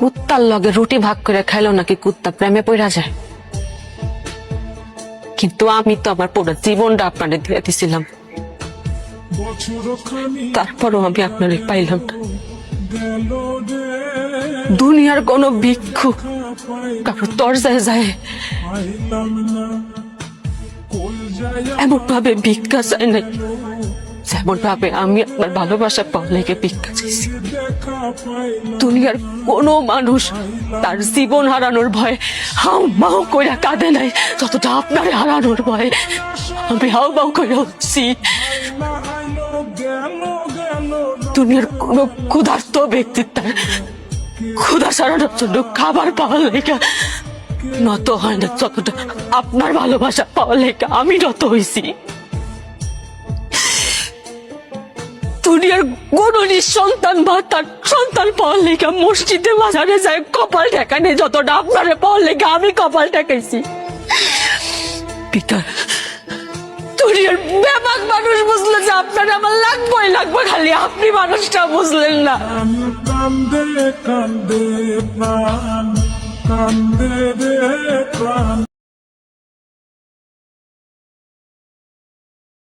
কুত্তার লগে রুটি ভাগ করে খাইলো নাকি কুত্তা প্রেমে পড়া যায়। কিন্তু আমি তো আমার পুরো জীবনটা আপনারে দিয়ে দিছিলাম, তারপরও আমি আপনারে পাইলাম না। দুনিয়ার কোন ভিক্ষুক কারো দরজায় যায় এমন ভাবে ভিক্ষা চাই নাই, যেমন ভাবে আমি আপনার ভালোবাসা পাওয়া লেগে ভিক্ষা চাইছি। দুনিয়ার কোনো মানুষ তার জীবন হারানোর ভয়ে হাউ মাউ কইরা কাঁদে নাই, যতটা আপনারে হারানোর ভয়ে আমি হাউ মাউ কইরা উঠছি। দুনিয়ার কোনো ক্ষুধার্ত ব্যক্তি তার ক্ষুধা সারানোর জন্য খাবার পাওয়ার লেগে নত হয় না, যতটা আপনার ভালোবাসা পাওয়ার লেগে আমি নত হইছি। দুনিয়ার কোন নিঃসন্তান বা তার সন্তান পাওয়ার লেগে মসজিদে বাজারে যায় কপাল ঠেকানে, যতটা আপনারে পাওয়ার লেগে আমি কপাল ঠেকাইছি। পিতা দুনিয়ার বেবাক মানুষ বুঝলে যে আপনার আমার লাগবেই লাগবে, খালি আপনি মানুষটা বুঝলেন না। কান্দে কান্দে প্রাণ, কান্দে রে প্রাণ।